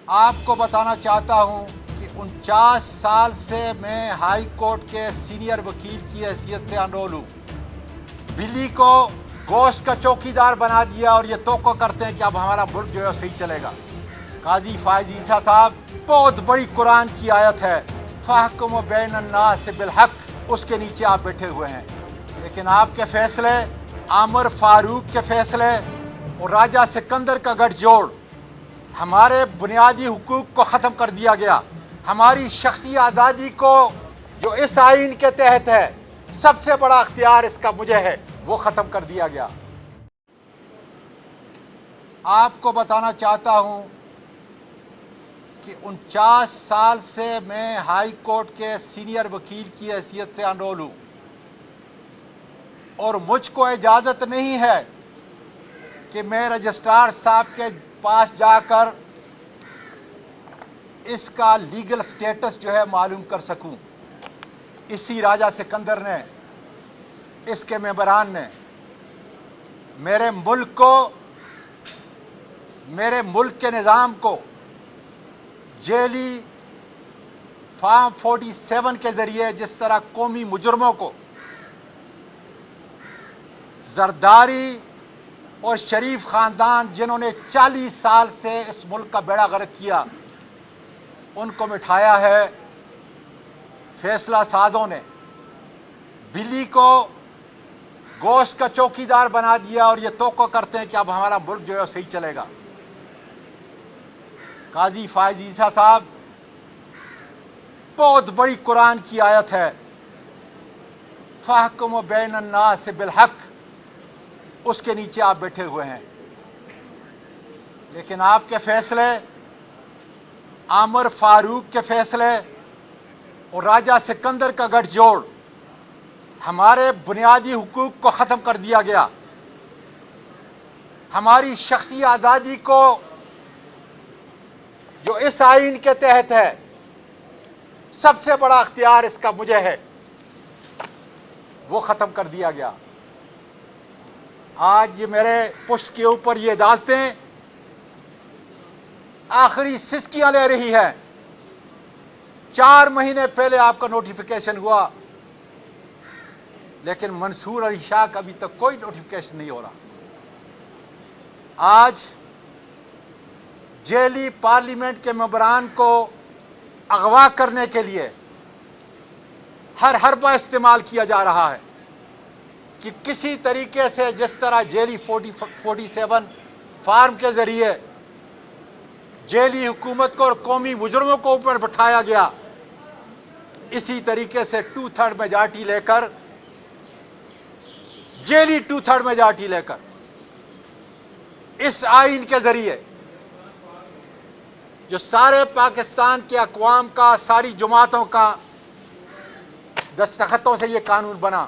آپ کو بتانا چاہتا ہوں کہ 49 سال سے میں ہائی کورٹ کے سینئر وکیل کی حیثیت سے انرول ہوں. بلی کو گوشت کا چوکیدار بنا دیا اور یہ توقع کرتے ہیں کہ اب ہمارا ملک جو ہے صحیح چلے گا. قاضی فائز عیسیٰ صاحب، بہت بڑی قرآن کی آیت ہے، فاحکم بین الناس بالحق، اس کے نیچے آپ بیٹھے ہوئے ہیں. لیکن آپ کے فیصلے، عامر فاروق کے فیصلے اور راجہ سکندر کا گٹھ جوڑ، ہمارے بنیادی حقوق کو ختم کر دیا گیا. ہماری شخصی آزادی کو جو اس آئین کے تحت ہے، سب سے بڑا اختیار اس کا مجھے ہے، وہ ختم کر دیا گیا. آپ کو بتانا چاہتا ہوں کہ 49 سال سے میں ہائی کورٹ کے سینئر وکیل کی حیثیت سے انرول ہوں اور مجھ کو اجازت نہیں ہے کہ میں رجسٹرار صاحب کے پاس جا کر اس کا لیگل سٹیٹس جو ہے معلوم کر سکوں. اسی راجہ سکندر نے، اس کے ممبران نے میرے ملک کے نظام کو جیلی فارم 47 کے ذریعے جس طرح قومی مجرموں کو زرداری اور شریف خاندان جنہوں نے 40 سال سے اس ملک کا بیڑا غرق کیا، ان کو مٹھایا ہے، فیصلہ سازوں نے بلی کو گوشت کا چوکیدار بنا دیا اور یہ توقع کرتے ہیں کہ اب ہمارا ملک جو ہے صحیح چلے گا. قاضی فائز عیسیٰ صاحب، بہت بڑی قرآن کی آیت ہے، فاحکم بین الناس بالحق، اس کے نیچے آپ بیٹھے ہوئے ہیں. لیکن آپ کے فیصلے، عامر فاروق کے فیصلے اور راجہ سکندر کا گٹھ جوڑ، ہمارے بنیادی حقوق کو ختم کر دیا گیا. ہماری شخصی آزادی کو جو اس آئین کے تحت ہے، سب سے بڑا اختیار اس کا مجھے ہے، وہ ختم کر دیا گیا. آج یہ میرے پشت کے اوپر یہ عدالتیں آخری سسکیاں لے رہی ہے. 4 مہینے پہلے آپ کا نوٹیفیکیشن ہوا، لیکن منصور علی شاہ کا ابھی تک کوئی نوٹیفیکیشن نہیں ہو رہا. آج جیلی پارلیمنٹ کے ممبران کو اغوا کرنے کے لیے ہر حربہ استعمال کیا جا رہا ہے کہ کسی طریقے سے جس طرح جیلی 47 فارم کے ذریعے جیلی حکومت کو اور قومی مجرموں کو اوپر بٹھایا گیا، اسی طریقے سے 2/3 میجارٹی لے کر، جیلی 2/3 میجارٹی لے کر اس آئین کے ذریعے جو سارے پاکستان کے اقوام کا، ساری جماعتوں کا دستخطوں سے یہ قانون بنا،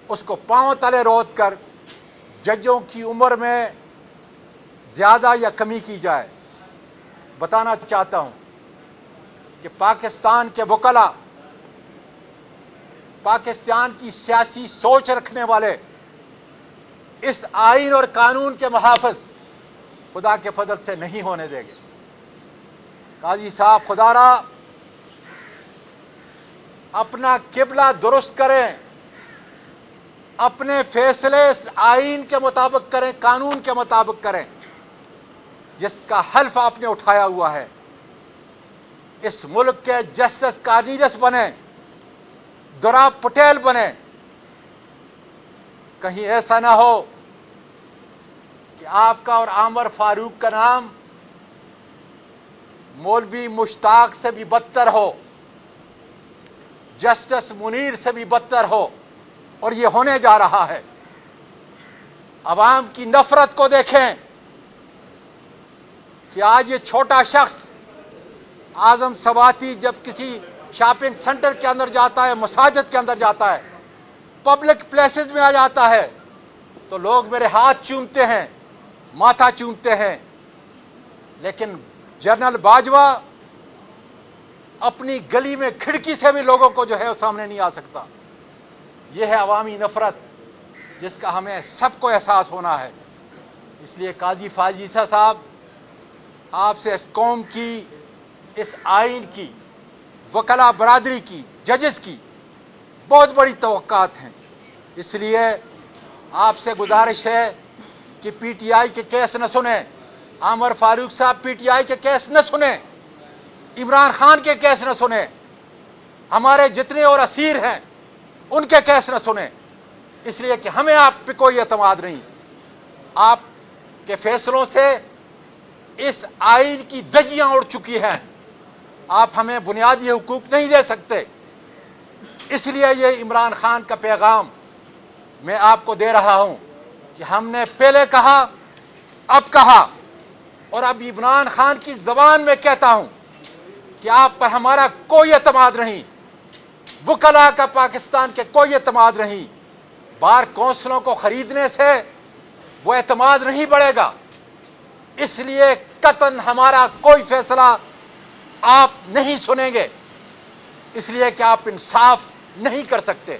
اس کو پاؤں تلے روت کر ججوں کی عمر میں زیادہ یا کمی کی جائے. بتانا چاہتا ہوں کہ پاکستان کے وکلا، پاکستان کی سیاسی سوچ رکھنے والے اس آئین اور قانون کے محافظ خدا کے فضل سے نہیں ہونے دیں گے. قاضی صاحب، خدا را اپنا قبلہ درست کریں، اپنے فیصلے اس آئین کے مطابق کریں، قانون کے مطابق کریں جس کا حلف آپ نے اٹھایا ہوا ہے. اس ملک کے جسٹس کارنیلس بنے، دوراب پٹیل بنے. کہیں ایسا نہ ہو کہ آپ کا اور عامر فاروق کا نام مولوی مشتاق سے بھی بدتر ہو، جسٹس منیر سے بھی بدتر ہو، اور یہ ہونے جا رہا ہے. عوام کی نفرت کو دیکھیں کہ آج یہ چھوٹا شخص اعظم سواتی جب کسی شاپنگ سینٹر کے اندر جاتا ہے، مساجد کے اندر جاتا ہے، پبلک پلیسز میں آ جاتا ہے، تو لوگ میرے ہاتھ چومتے ہیں، ماتھا چومتے ہیں. لیکن جنرل باجوہ اپنی گلی میں کھڑکی سے بھی لوگوں کو جو ہے وہ سامنے نہیں آ سکتا. یہ ہے عوامی نفرت جس کا ہمیں سب کو احساس ہونا ہے. اس لیے قاضی فائز عیسیٰ صاحب، آپ سے اس قوم کی، اس آئین کی، وکلا برادری کی، ججز کی بہت بڑی توقعات ہیں۔ اس لیے آپ سے گزارش ہے کہ پی ٹی آئی کے کیس نہ سنیں، عامر فاروق صاحب پی ٹی آئی کے کیس نہ سنیں، عمران خان کے کیس نہ سنیں، ہمارے جتنے اور اسیر ہیں ان کے کیس نہ سنیں، اس لیے کہ ہمیں آپ پہ کوئی اعتماد نہیں۔ آپ کے فیصلوں سے اس آئین کی دھجیاں اڑ چکی ہیں، آپ ہمیں بنیادی حقوق نہیں دے سکتے۔ اس لیے یہ عمران خان کا پیغام میں آپ کو دے رہا ہوں کہ ہم نے پہلے کہا، اب کہا، اور اب عمران خان کی زبان میں کہتا ہوں کہ آپ پر ہمارا کوئی اعتماد نہیں، وکلا کا پاکستان کے کوئی اعتماد نہیں۔ بار کونسلوں کو خریدنے سے وہ اعتماد نہیں بڑھے گا، اس لیے قطعاً ہمارا کوئی فیصلہ آپ نہیں سنیں گے، اس لیے کہ آپ انصاف نہیں کر سکتے۔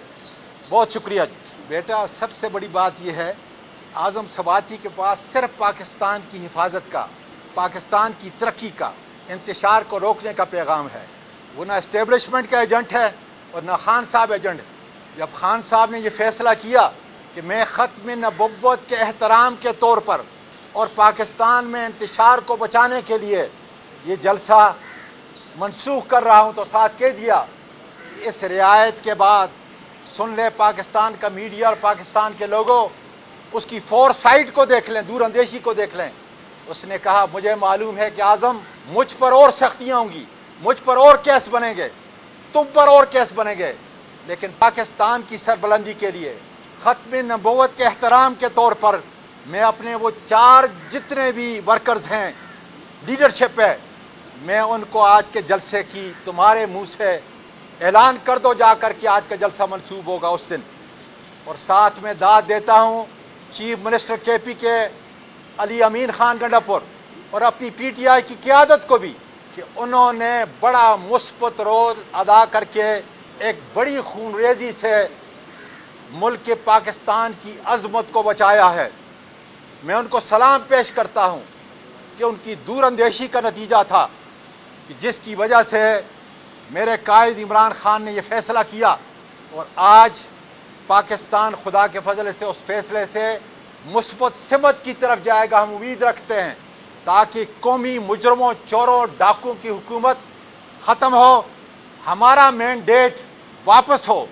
بہت شکریہ جی۔ بیٹا، سب سے بڑی بات یہ ہے، اعظم سباتی کے پاس صرف پاکستان کی حفاظت کا، پاکستان کی ترقی کا، انتشار کو روکنے کا پیغام ہے۔ وہ نہ اسٹیبلشمنٹ کا ایجنٹ ہے اور نہ خان صاحب ایجنٹ ہے۔ جب خان صاحب نے یہ فیصلہ کیا کہ میں ختم نبوت کے احترام کے طور پر اور پاکستان میں انتشار کو بچانے کے لیے یہ جلسہ منسوخ کر رہا ہوں، تو ساتھ کہہ دیا کہ اس رعایت کے بعد سن لے پاکستان کا میڈیا اور پاکستان کے لوگوں، اس کی فور سائٹ کو دیکھ لیں، دور اندیشی کو دیکھ لیں۔ اس نے کہا مجھے معلوم ہے کہ اعظم مجھ پر اور سختیاں ہوں گی، مجھ پر اور کیس بنیں گے، تم پر اور کیس بنیں گے، لیکن پاکستان کی سربلندی کے لیے، ختم نبوت کے احترام کے طور پر میں اپنے وہ 4 جتنے بھی ورکرز ہیں، لیڈرشپ ہے، میں ان کو آج کے جلسے کی تمہارے منہ سے اعلان کر دو جا کر کہ آج کا جلسہ منسوخ ہوگا اس دن۔ اور ساتھ میں داد دیتا ہوں چیف منسٹر کے پی کے علی امین خان گنڈاپور اور اپنی پی ٹی آئی کی قیادت کو بھی کہ انہوں نے بڑا مثبت رول ادا کر کے ایک بڑی خونریزی سے ملک کے پاکستان کی عظمت کو بچایا ہے۔ میں ان کو سلام پیش کرتا ہوں کہ ان کی دور اندیشی کا نتیجہ تھا کہ جس کی وجہ سے میرے قائد عمران خان نے یہ فیصلہ کیا، اور آج پاکستان خدا کے فضل سے اس فیصلے سے مثبت سمت کی طرف جائے گا، ہم امید رکھتے ہیں، تاکہ قومی مجرموں، چوروں، ڈاکوؤں کی حکومت ختم ہو، ہمارا مینڈیٹ واپس ہو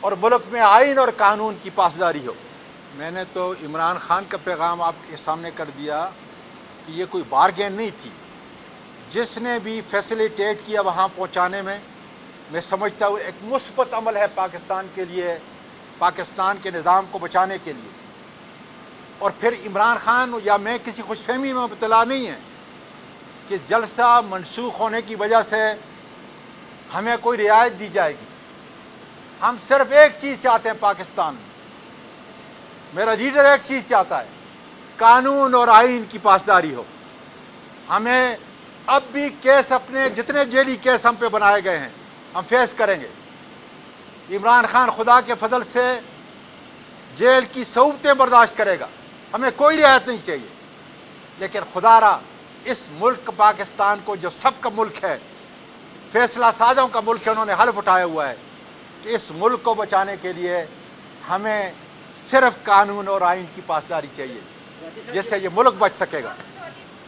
اور ملک میں آئین اور قانون کی پاسداری ہو۔ میں نے تو عمران خان کا پیغام آپ کے سامنے کر دیا کہ یہ کوئی بارگین نہیں تھی۔ جس نے بھی فیسیلیٹیٹ کیا وہاں پہنچانے میں سمجھتا ہوں ایک مثبت عمل ہے پاکستان کے لیے، پاکستان کے نظام کو بچانے کے لیے۔ اور پھر عمران خان یا میں کسی خوش فہمی میں مبتلا نہیں ہے کہ جلسہ منسوخ ہونے کی وجہ سے ہمیں کوئی رعایت دی جائے گی۔ ہم صرف ایک چیز چاہتے ہیں پاکستان میں، میرا لیڈر ایک چیز چاہتا ہے، قانون اور آئین کی پاسداری ہو۔ ہمیں اب بھی کیس، اپنے جتنے جیلی کیس ہم پہ بنائے گئے ہیں ہم فیس کریں گے۔ عمران خان خدا کے فضل سے جیل کی صعوبتیں برداشت کرے گا، ہمیں کوئی رعایت نہیں چاہیے، لیکن خدا را اس ملک پاکستان کو جو سب کا ملک ہے، فیصلہ سازوں کا ملک ہے، انہوں نے حلف اٹھایا ہوا ہے کہ اس ملک کو بچانے کے لیے ہمیں صرف قانون اور آئین کی پاسداری چاہیے، جس سے یہ ملک بچ سکے گا۔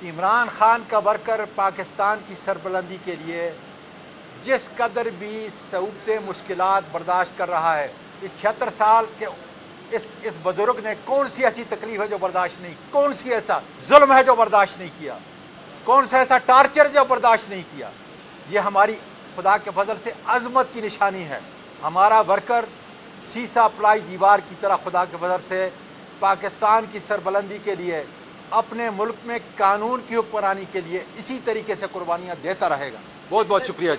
عمران خان کا ورکر پاکستان کی سربلندی کے لیے جس قدر بھی صعوبتیں، مشکلات برداشت کر رہا ہے، اس 76 سال کے اس بزرگ نے کون سی ایسی تکلیف ہے جو برداشت نہیں، کون سی ایسا ظلم ہے جو برداشت نہیں کیا، کون سا ایسا ٹارچر جو برداشت نہیں کیا۔ یہ ہماری خدا کے فضل سے عظمت کی نشانی ہے۔ ہمارا ورکر سیسا پلائی دیوار کی طرح خدا کے فضل سے پاکستان کی سربلندی کے لیے، اپنے ملک میں قانون کی حکمرانی کے لیے اسی طریقے سے قربانیاں دیتا رہے گا۔ بہت بہت شکریہ۔